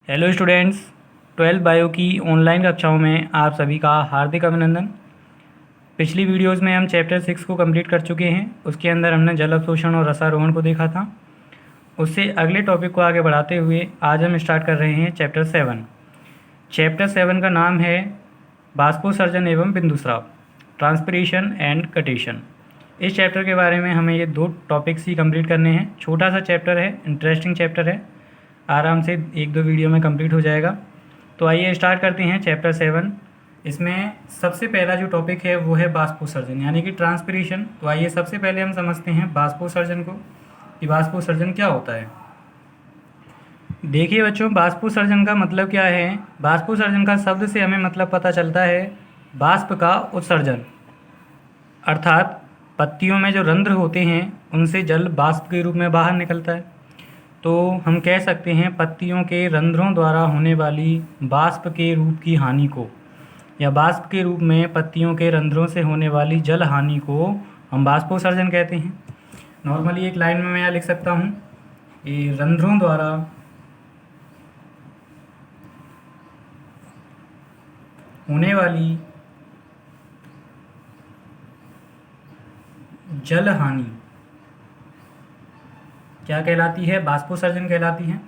Hello students, 12th bio की online कक्षाओं में आप सभी का हार्दिक अभिनंदन। पिछली वीडियोस में हम चैप्टर 6 को कंप्लीट कर चुके हैं। उसके अंदर हमने जल अवशोषण और रसारोहण को देखा था। उससे अगले टॉपिक को आगे बढ़ाते हुए आज हम स्टार्ट कर रहे हैं चैप्टर 7। चैप्टर 7 का नाम है बाष्पोत्सर्जन एवं बिंदुस्राव, ट्रांसपिरेशन एंड कटेशन। इस चैप्टर के बारे में हमें ये 2 टॉपिक्स ही कंप्लीट करने हैं। छोटा सा चैप्टर है, इंटरेस्टिंग चैप्टर है, आराम से 1-2 वीडियो में कंप्लीट हो जाएगा। तो आइए स्टार्ट करते हैं चैप्टर 7। इसमें सबसे पहला जो टॉपिक है वो है बाष्पोत्सर्जन यानी कि ट्रांसपिरेशन। तो आइए सबसे पहले हम समझते हैं बाष्पोत्सर्जन को कि बाष्पोत्सर्जन क्या होता है। देखिए बच्चों, बाष्पोत्सर्जन का मतलब क्या है। बाष्पोत्सर्जन का शब्द से हमें मतलब पता चलता है बाष्प का उत्सर्जन, अर्थात पत्तियों में जो रंध्र होते हैं उनसे जल बाष्प के रूप में बाहर निकलता है। तो हम कह सकते हैं पत्तियों के रंध्रों द्वारा होने वाली बाष्प के रूप की हानि को, या बाष्प के रूप में पत्तियों के रंध्रों से होने वाली जल हानि को हम बाष्पोत्सर्जन कहते हैं। नॉर्मली एक लाइन में मैं यहाँ लिख सकता हूँ, ये रंध्रों द्वारा होने वाली जल हानि क्या कहलाती है? बाष्पोत्सर्जन कहलाती है।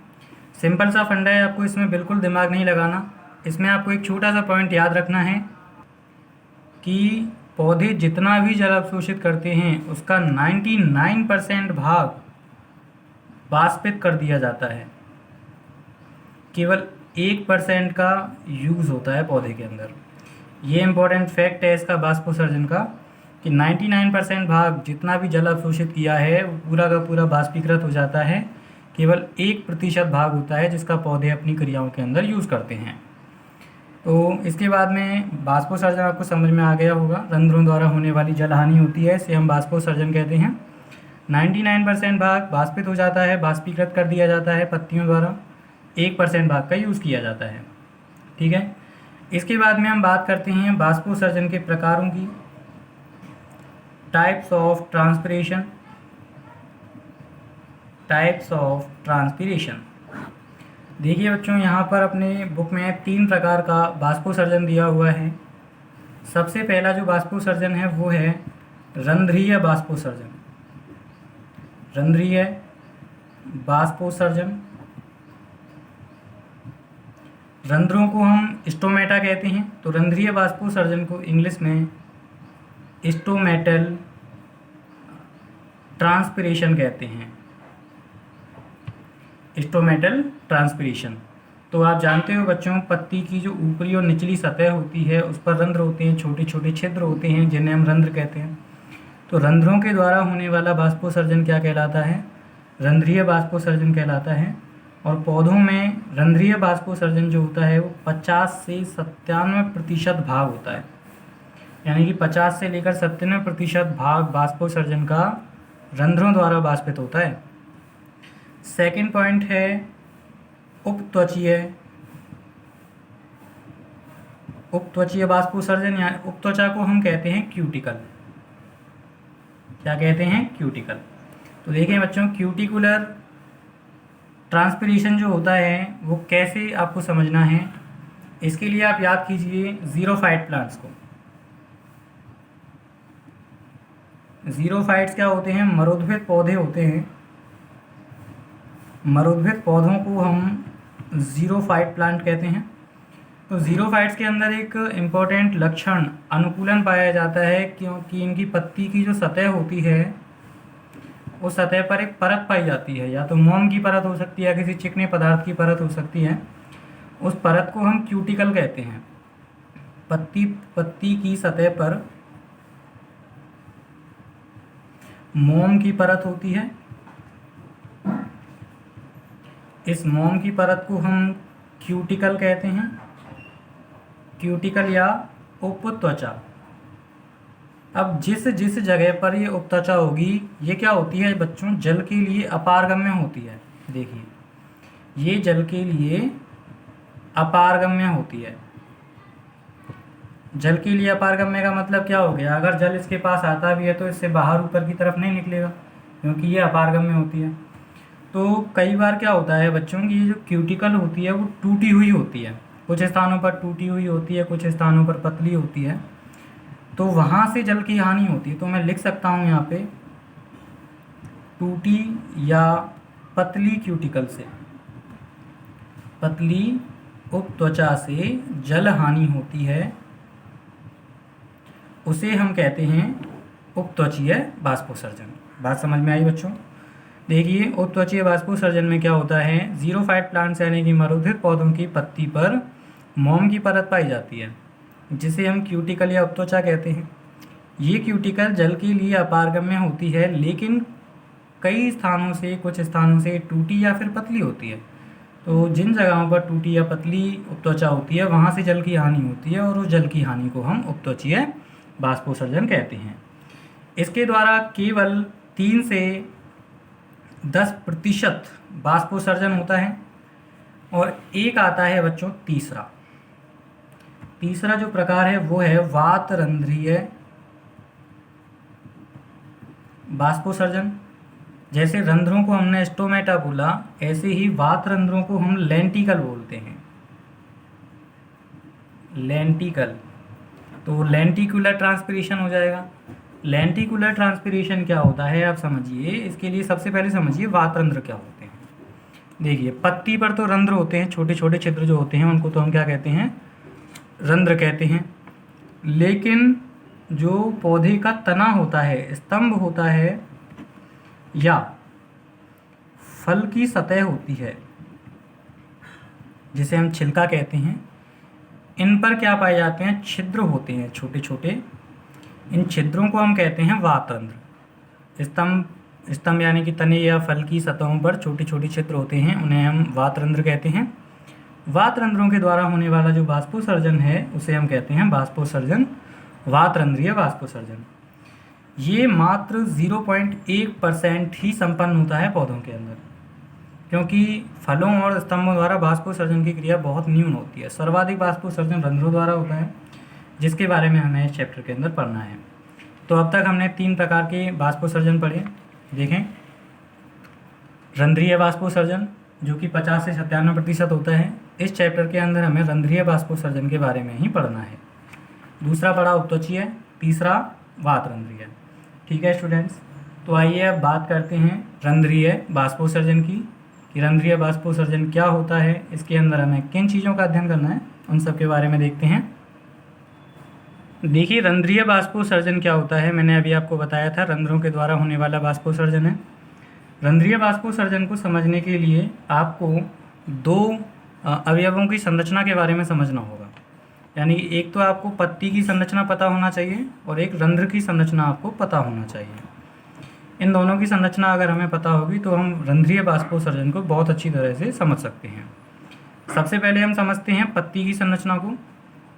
सिंपल सा फंडा है, आपको इसमें बिल्कुल दिमाग नहीं लगाना। इसमें आपको एक छोटा सा पॉइंट याद रखना है कि पौधे जितना भी जल अवशोषित करते हैं उसका 99% भाग बाष्पित कर दिया जाता है। केवल 1% का यूज़ होता है पौधे के अंदर। ये इम्पोर्टेंट फैक्ट है इसका बाष्पोत्सर्जन का कि 99% भाग जितना भी जल अवशोषित किया है वो पूरा का पूरा बाष्पीकृत हो जाता है। केवल 1% भाग होता है जिसका पौधे अपनी क्रियाओं के अंदर यूज़ करते हैं। तो इसके बाद में बाष्पोत्सर्जन आपको समझ में आ गया होगा। रंध्रों द्वारा होने वाली जल हानि होती है, इसे हम बाष्पोत्सर्जन कहते हैं। 99% भाग बाष्पित हो जाता है, बाष्पीकृत कर दिया जाता है पत्तियों द्वारा। 1% भाग का यूज़ किया जाता है। ठीक है, इसके बाद में हम बात करते हैं बाष्पोत्सर्जन के प्रकारों की। Types of transpiration. Types of transpiration, देखिए बच्चों, यहाँ पर अपने बुक में 3 प्रकार का बाष्पोत्सर्जन दिया हुआ है। सबसे पहला जो बाष्पोत्सर्जन है वो है रंध्रीय बाष्पोत्सर्जन। रंध्रीय बाष्पोत्सर्जन, रंध्रों को हम स्टोमेटा कहते हैं। तो रंध्रीय बाष्पोत्सर्जन को इंग्लिश में स्टोमेटल ट्रांसपिरेशन कहते हैं। Stomatal transpiration. तो आप जानते हो बच्चों, पत्ती की जो ऊपरी और निचली सतह होती है उस पर रंध्र होते हैं, छोटे छोटे छिद्र होते हैं जिन्हें हम रंध्र कहते हैं। तो रंध्रों के द्वारा होने वाला बाष्पोत्सर्जन क्या कहलाता है? रंध्रीय बाष्पोत्सर्जन कहलाता है। और पौधों में रंध्रीय बाष्पोत्सर्जन जो होता है वो 50 से 97% भाग होता है, यानी कि 50 से लेकर 97% भाग बाष्पोत्सर्जन का रंध्रों द्वारा बाष्पित होता है। सेकंड पॉइंट है उपत्वचीय। उपत्वचीय बाष्पोत्सर्जन, यानी उपत्वचा को हम कहते हैं क्यूटिकल। क्या कहते हैं? क्यूटिकल। तो देखिए बच्चों, क्यूटिकुलर ट्रांसपिरेशन जो होता है वो कैसे आपको समझना है, इसके लिए आप याद कीजिए ज़ीरोफाइट प्लांट्स को। ज़ीरोफाइट्स क्या होते हैं? मरोद्भिद पौधे होते हैं। मरोद्भिद पौधों को हम ज़ीरोफाइट प्लांट कहते हैं। तो ज़ीरोफाइट्स के अंदर एक इम्पॉर्टेंट लक्षण अनुकूलन पाया जाता है, क्योंकि इनकी पत्ती की जो सतह होती है उस सतह पर एक परत पाई जाती है, या तो मोम की परत हो सकती है या किसी चिकने पदार्थ की परत हो सकती है। उस परत को हम क्यूटिकल कहते हैं। पत्ती की सतह पर मोम की परत होती है। इस मोम की परत को हम क्यूटिकल कहते हैं, क्यूटिकल या उपत्वचा। अब जिस जिस जगह पर ये उपत्वचा होगी, ये क्या होती है बच्चों? जल के लिए अपारगम्य होती है। देखिए, ये जल के लिए अपारगम्य होती है। जल के लिए अपारगम्य का मतलब क्या हो गया? अगर जल इसके पास आता भी है तो इससे बाहर ऊपर की तरफ नहीं निकलेगा, क्योंकि ये अपारगम्य होती है। तो कई बार क्या होता है बच्चों की ये जो क्यूटिकल होती है वो टूटी हुई होती है, कुछ स्थानों पर टूटी हुई होती है, कुछ स्थानों पर पतली होती है, तो वहाँ से जल की हानि होती है। तो मैं लिख सकता हूँ यहाँ पे टूटी या पतली क्यूटिकल से, पतली उपत्वचा से जल हानि होती है, उसे हम कहते हैं उपत्वचीय बाष्पोत्सर्जन। बात समझ में आई बच्चों? देखिए, उपत्वचीय बाष्पोत्सर्जन में क्या होता है, ज़ीरोफाइट प्लांट्स यानी कि मरुधित पौधों की पत्ती पर मोम की परत पाई जाती है, जिसे हम क्यूटिकल या उपत्वचा कहते हैं। ये क्यूटिकल जल के लिए अपारगम्य होती है, लेकिन कई स्थानों से, कुछ स्थानों से टूटी या फिर पतली होती है। तो जिन जगहों पर टूटी या पतली उपत्वचा होती है वहाँ से जल की हानि होती है, और उस जल की हानि को हम उपत्वचीय बाष्पोत्सर्जन कहते हैं। इसके द्वारा केवल 3 से 10% बाष्पोत्सर्जन होता है। और एक आता है बच्चों तीसरा जो प्रकार है वो है वातरंध्रीय बाष्पोत्सर्जन। जैसे रंध्रों को हमने स्टोमेटा बोला, ऐसे ही वातरंध्रों को हम लेंटिकल बोलते हैं, लेंटिकल। तो लेंटिकुलर ट्रांसपिरेशन हो जाएगा। लेंटिकुलर ट्रांसपिरेशन क्या होता है आप समझिए। इसके लिए सबसे पहले समझिए वातरंध्र क्या होते हैं। देखिए, पत्ती पर तो रंध्र होते हैं, छोटे छोटे छिद्र जो होते हैं उनको तो हम क्या कहते हैं, रंध्र कहते हैं। लेकिन जो पौधे का तना होता है, स्तंभ होता है, या फल की सतह होती है, जिसे हम छिलका कहते हैं, इन पर क्या पाए जाते हैं, छिद्र होते हैं छोटे छोटे। इन छिद्रों को हम कहते हैं वातरंध्र। स्तंभ यानी कि तने या फल की सतहों पर छोटे छोटे छिद्र होते हैं, उन्हें हम वातरंध्र कहते हैं। वातरंध्रों के द्वारा होने वाला जो बाष्पोत्सर्जन है उसे हम कहते हैं बाष्पोत्सर्जन, वातरंध्रीय बाष्पोत्सर्जन। ये मात्र 0.1% ही संपन्न होता है पौधों के अंदर, क्योंकि फलों और स्तंभों द्वारा बाष्पोत्सर्जन की क्रिया बहुत न्यून होती है। सर्वाधिक बाष्पोत्सर्जन रंध्रों द्वारा होता है, जिसके बारे में हमें इस चैप्टर के अंदर पढ़ना है। तो अब तक हमने 3 प्रकार के बाष्पोत्सर्जन पढ़े। देखें, रंध्रीय बाष्पोत्सर्जन जो कि 50 से 97% होता है। इस चैप्टर के अंदर हमें रंध्रीय बाष्पोत्सर्जन के बारे में ही पढ़ना है। दूसरा पढ़ा उपत्वचीय, तीसरा वातरंध्रीय। ठीक है स्टूडेंट्स, तो आइए अब बात करते हैं रंध्रीय बाष्पोत्सर्जन की, कि रंध्रीय बाष्पोत्सर्जन क्या होता है, इसके अंदर हमें किन चीज़ों का अध्ययन करना है, उन सब के बारे में देखते हैं। देखिए, रंध्रीय बाष्पोत्सर्जन क्या होता है, मैंने अभी आपको बताया था, रंध्रों के द्वारा होने वाला बाष्पोत्सर्जन है। रंध्रीय बाष्पोत्सर्जन को समझने के लिए आपको 2 अवयवों की संरचना के बारे में समझना होगा। यानी एक तो आपको पत्ती की संरचना पता होना चाहिए और एक रंध्र की संरचना आपको पता होना चाहिए। इन दोनों की संरचना अगर हमें पता होगी तो हम रंध्रीय बाष्पोत्सर्जन को बहुत अच्छी तरह से समझ सकते हैं। सबसे पहले हम समझते हैं पत्ती की संरचना को।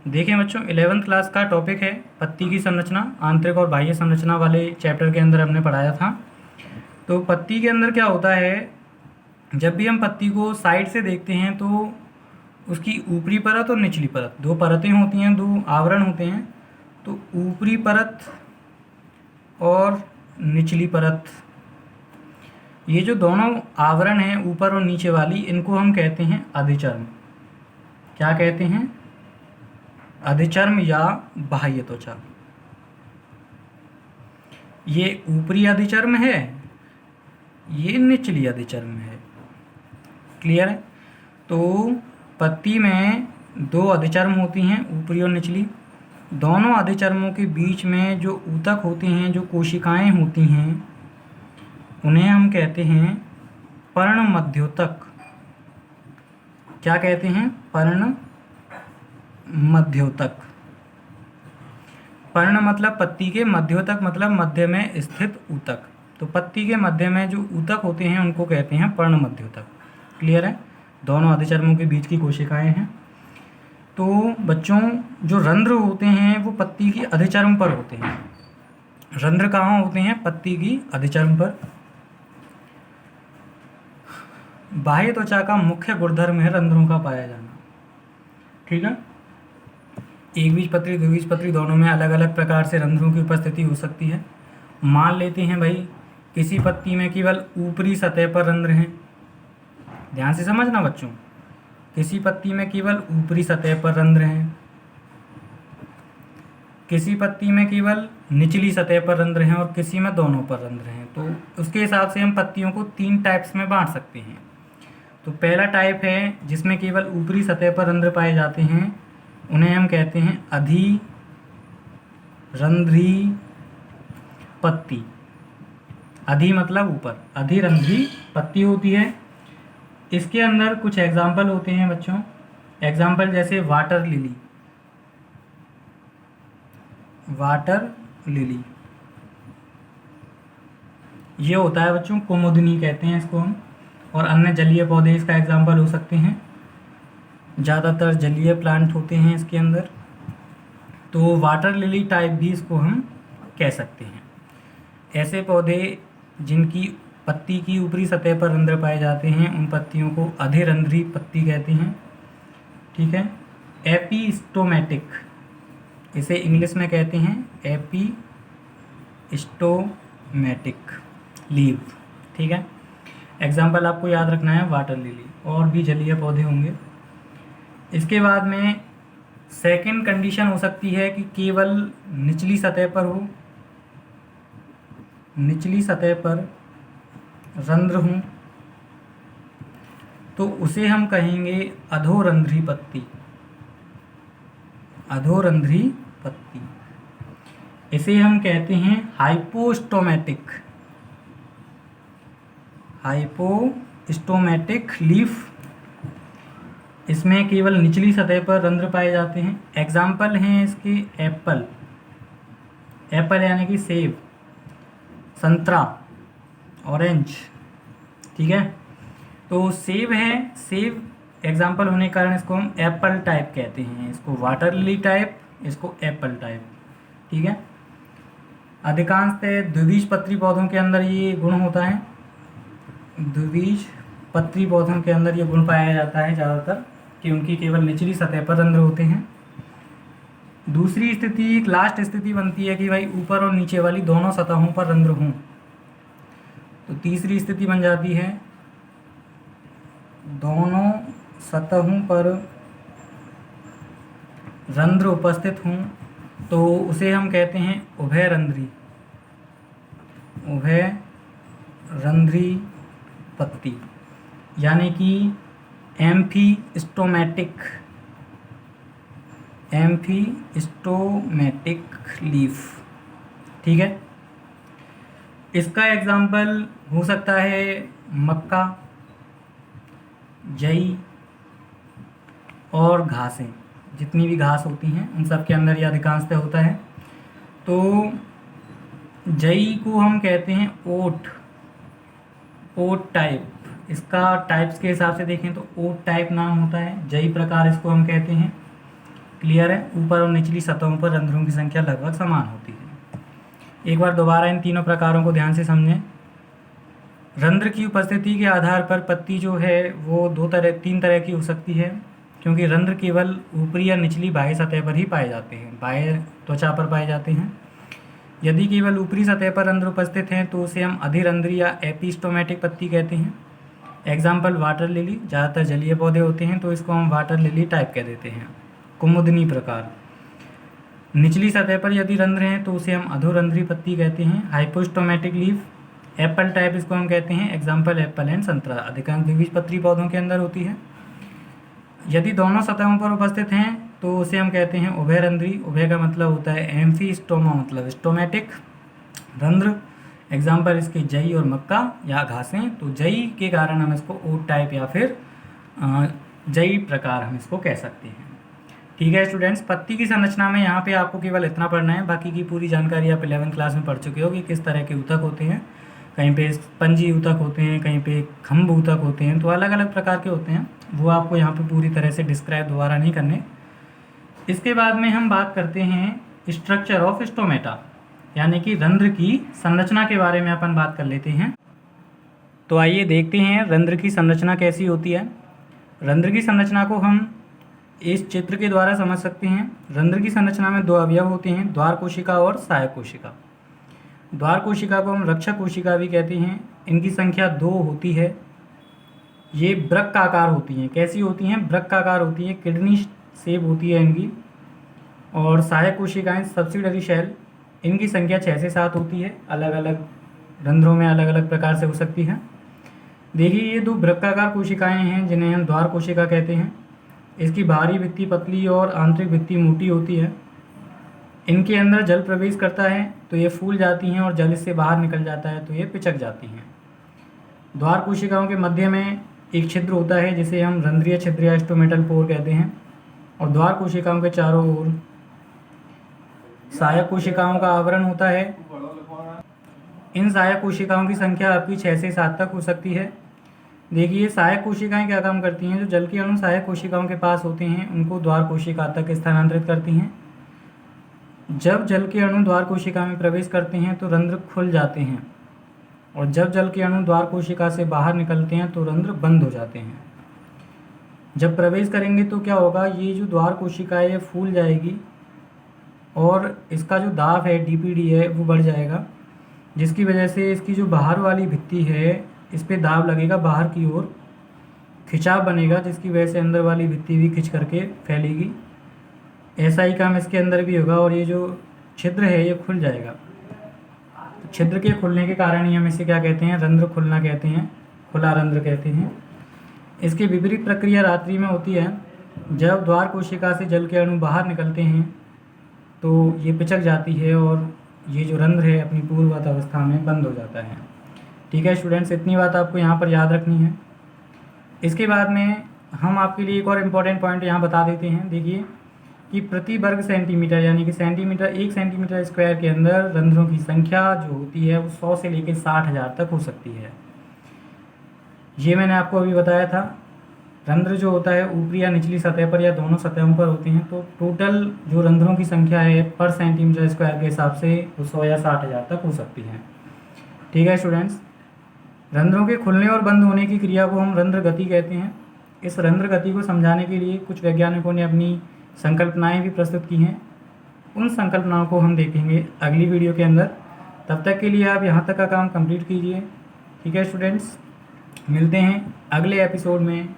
देखिए बच्चों, 11th क्लास का टॉपिक है पत्ती की संरचना, आंतरिक और बाह्य संरचना वाले चैप्टर के अंदर हमने पढ़ाया था। तो पत्ती के अंदर क्या होता है, जब भी हम पत्ती को साइड से देखते हैं तो उसकी ऊपरी परत और निचली परत, 2 परतें होती हैं, 2 आवरण होते हैं। तो ऊपरी परत और निचली परत, ये जो दोनों आवरण हैं ऊपर और नीचे वाली, इनको हम कहते हैं अधिचर्म। क्या कहते हैं, अधिचर्म या बाह्य त्वचा। ये ऊपरी अधिचर्म है, ये निचली अधिचर्म है। क्लियर है? तो पत्ती में 2 अधिचर्म होती हैं, ऊपरी और निचली। दोनों अधिचर्मों के बीच में जो ऊतक होते हैं, जो कोशिकाएं होती हैं, उन्हें हम कहते हैं पर्णमध्योतक। क्या कहते हैं, पर्णमध्योतक। पर्ण मतलब पत्ती के, मध्योतक मतलब मध्य में स्थित ऊतक। तो पत्ती के मध्य में जो ऊतक होते हैं उनको कहते हैं पर्णमध्योतक। क्लियर है? दोनों अधिचर्मों के बीच की कोशिकाएं हैं। तो बच्चों, जो रंध्र होते हैं वो पत्ती की अधिचर्म पर होते हैं। रंध्र कहाँ होते हैं, पत्ती की अधिचर्म पर। बाह्य त्वचा का मुख्य गुणधर्म है रंध्रों का पाया जाना। ठीक है? एकबीजपत्री, द्विबीजपत्री दोनों में अलग अलग प्रकार से रंध्रों की उपस्थिति हो सकती है। मान लेते हैं भाई किसी पत्ती में केवल ऊपरी सतह पर रंध्र हैं, ध्यान से समझना बच्चों। किसी पत्ती में केवल ऊपरी सतह पर रंध्र हैं, किसी पत्ती में केवल निचली सतह पर रंध्र हैं और किसी में दोनों पर रंध्र हैं। तो उसके हिसाब से हम पत्तियों को 3 टाइप्स में बांट सकते हैं। तो पहला टाइप है जिसमें केवल ऊपरी सतह पर रंध्र पाए जाते हैं, उन्हें हम कहते हैं अधिरंध्री पत्ती। अधि मतलब ऊपर, अधिरंध्री पत्ती होती है। इसके अंदर कुछ एग्जाम्पल होते हैं बच्चों, एग्जाम्पल जैसे वाटर लिली, वाटर लिली ये होता है बच्चों, कुमुदनी कहते हैं इसको हम। और अन्य जलीय पौधे इसका एग्जाम्पल हो सकते हैं, ज़्यादातर जलीय प्लांट होते हैं इसके अंदर। तो वाटर लिली टाइप भी इसको हम कह सकते हैं। ऐसे पौधे जिनकी पत्ती की ऊपरी सतह पर रंध्र पाए जाते हैं, उन पत्तियों को अधिरंध्री पत्ती कहते हैं। ठीक है। एपिस्टोमेटिक, इसे इंग्लिश में कहते हैं एपिस्टोमेटिक लीव। ठीक है। एग्जाम्पल आपको याद रखना है वाटर लिली, और भी जलीय पौधे होंगे। इसके बाद में सेकंड कंडीशन हो सकती है कि केवल निचली सतह पर हो, निचली सतह पर रंध्र हों, तो उसे हम कहेंगे अधोरंध्री पत्ती, अधोरंध्री पत्ती। इसे हम कहते हैं हाइपोस्टोमेटिक, हाइपोस्टोमेटिक लीफ। इसमें केवल निचली सतह पर रंध्र पाए जाते हैं। एग्जाम्पल हैं इसके एप्पल, एप्पल यानी कि सेब, संतरा, ऑरेंज। ठीक है। तो सेब है, सेब एग्जाम्पल होने के कारण इसको हम एप्पल टाइप कहते हैं, इसको वाटर लिली टाइप, इसको एप्पल टाइप। ठीक है। अधिकांशतः द्विबीजपत्री पौधों के अंदर ये गुण होता है, द्विबीजपत्री पौधों के अंदर ये गुण पाया जाता है ज़्यादातर, कि उनकी केवल निचली सतह पर रंध्र होते हैं। दूसरी स्थिति, एक लास्ट स्थिति बनती है कि भाई ऊपर और नीचे वाली दोनों सतहों पर रंध्र हों। तो तीसरी स्थिति बन जाती है दोनों सतहों पर रंध्र उपस्थित हों, तो उसे हम कहते हैं उभयरंध्री, उभयरंध्री पत्ती, यानी कि एम्फीस्टोमेटिक, एम्फीस्टोमेटिक लीफ। ठीक है। इसका एग्जाम्पल हो सकता है मक्का, जई और घासें, जितनी भी घास होती हैं उन सब के अंदर ये अधिकांशतः होता है। तो जई को हम कहते हैं ओट, ओट टाइप। इसका टाइप्स के हिसाब से देखें तो ओट टाइप नाम होता है, जई प्रकार इसको हम कहते हैं। क्लियर है। ऊपर और निचली सतहों पर रंध्रों की संख्या लगभग समान होती है। एक बार दोबारा इन तीनों प्रकारों को ध्यान से समझें। रंध्र की उपस्थिति के आधार पर पत्ती जो है वो तीन तरह की हो सकती है, क्योंकि रंध्र केवल ऊपरी या निचली बाह्य सतह पर ही पाए जाते हैं, बाह्य त्वचा पर पाए जाते हैं। यदि केवल ऊपरी सतह पर रंध्र उपस्थित हैं तो उसे हम अधिरंध्री या एपिस्टोमेटिक पत्ती कहते हैं। एग्जाम्पल वाटर लिली, ज़्यादातर जलीय पौधे होते हैं तो इसको हम वाटर लिली टाइप कह देते हैं। कुमुदनी प्रकार, निचली सतह पर यदि रंध्र हैं तो उसे हम अधोरंध्री पत्ती कहते हैं। हाइपोस्टोमेटिक लीफ, एप्पल टाइप इसको हम कहते हैं। एग्जाम्पल एप्पल एंड संतरा, अधिकांश द्विबीजपत्री पौधों के अंदर होती है। यदि दोनों सतहों पर उपस्थित हैं तो उसे हम कहते हैं उभयरंध्री। उभय का मतलब होता है एम्फीस्टोमा, मतलब स्टोमेटिक रंध्र। एग्जाम्पल इसके जई और मक्का या घासें। तो जई के कारण हम इसको ओट टाइप या फिर जई प्रकार हम इसको कह सकते हैं। ठीक है स्टूडेंट्स, पत्ती की संरचना में यहाँ पे आपको केवल इतना पढ़ना है, बाकी की पूरी जानकारी आप 11वीं क्लास में पढ़ चुके हो कि किस तरह के ऊतक होते हैं। कहीं पे स्पंजी ऊतक होते हैं, कहीं पे खम्भ ऊतक होते हैं, तो अलग अलग प्रकार के होते हैं। वो आपको यहाँ पे पूरी तरह से डिस्क्राइब दोबारा नहीं करने। इसके बाद में हम बात करते हैं स्ट्रक्चर ऑफ स्टोमेटा, यानी कि रंध्र की संरचना के बारे में अपन बात कर लेते हैं। तो आइए देखते हैं रंध्र की संरचना कैसी होती है। रंध्र की संरचना को हम इस चित्र के द्वारा समझ सकते हैं। रंध्र की संरचना में 2 अवयव होते हैं, द्वार कोशिका और सहायक कोशिका। द्वार कोशिका को हम रक्षक कोशिका भी कहते हैं। इनकी संख्या 2 होती है। ये वृक्काकार होती हैं। कैसी होती हैं? वृक्काकार होती हैं, किडनी शेप होती है इनकी। और सहायक कोशिकाएं सब्सिडरी शेल, इनकी संख्या 6 से 7 होती है। अलग अलग रंध्रों में अलग अलग प्रकार से हो सकती है। देखिए ये दो वृक्काकार कोशिकाएं हैं जिन्हें हम द्वार कोशिका कहते हैं। इसकी बाहरी भित्ति पतली और आंतरिक भित्ति मोटी होती है। इनके अंदर जल प्रवेश करता है तो ये फूल जाती हैं, और जल इससे बाहर निकल जाता है तो ये पिचक जाती हैं। द्वार कोशिकाओं के मध्य में एक छिद्र होता है जिसे हम रंध्रीय छिद्र या स्टोमेटल पोर कहते हैं। और द्वार कोशिकाओं के चारों ओर सहायक कोशिकाओं का आवरण होता है। इन सहायक कोशिकाओं की संख्या आपकी 6 से 7 तक हो सकती है। देखिए सहायक कोशिकाएं क्या काम करती हैं? जो जल के अणु सहायक कोशिकाओं के पास होते हैं उनको द्वार कोशिका तक स्थानांतरित करती हैं। जब जल के अणु द्वार कोशिका में प्रवेश करते हैं तो रंध्र खुल जाते हैं, और जब जल के अणु द्वार कोशिका से बाहर निकलते हैं तो रंध्र बंद हो जाते हैं। जब प्रवेश करेंगे तो क्या होगा? ये जो द्वार कोशिका है ये फूल जाएगी, और इसका जो दाब है डीपीडी है वो बढ़ जाएगा, जिसकी वजह से इसकी जो बाहर वाली भित्ति है इस पे दाब लगेगा, बाहर की ओर खिंचाव बनेगा, जिसकी वजह से अंदर वाली भित्ति भी खिंच करके फैलेगी। ऐसा ही काम इसके अंदर भी होगा, और ये जो छिद्र है ये खुल जाएगा। छिद्र के खुलने के कारण ही हम इसे क्या कहते हैं? रंध्र खुलना कहते हैं, खुला रंध्र कहते हैं। इसकी विपरीत प्रक्रिया रात्रि में होती है। जब द्वार कोशिका से जल के अणु बाहर निकलते हैं तो ये पिचक जाती है, और ये जो रंध्र है अपनी पूर्ववत अवस्था में बंद हो जाता है। ठीक है स्टूडेंट्स, इतनी बात आपको यहाँ पर याद रखनी है। इसके बाद में हम आपके लिए एक और इम्पॉर्टेंट पॉइंट यहाँ बता देते हैं। देखिए कि प्रति वर्ग सेंटीमीटर यानी कि सेंटीमीटर 1 सेंटीमीटर स्क्वायर के अंदर रंध्रों की संख्या जो होती है वो 100 से लेकर 60,000 तक हो सकती है। ये मैंने आपको अभी बताया था। रंध्र जो होता है ऊपरी या निचली सतह पर या दोनों सतहों पर होते हैं, तो टोटल जो रंध्रों की संख्या है पर सेंटीमीटर स्क्वायर के हिसाब से वो 100 या 60,000 तक हो सकती है। ठीक है स्टूडेंट्स, रंध्रों के खुलने और बंद होने की क्रिया को हम रंध्र गति कहते हैं। इस रंध्र गति को समझाने के लिए कुछ वैज्ञानिकों ने अपनी संकल्पनाएं भी प्रस्तुत की हैं। उन संकल्पनाओं को हम देखेंगे अगली वीडियो के अंदर। तब तक के लिए आप यहाँ तक का काम कंप्लीट कीजिए। ठीक है स्टूडेंट्स, मिलते हैं अगले एपिसोड में।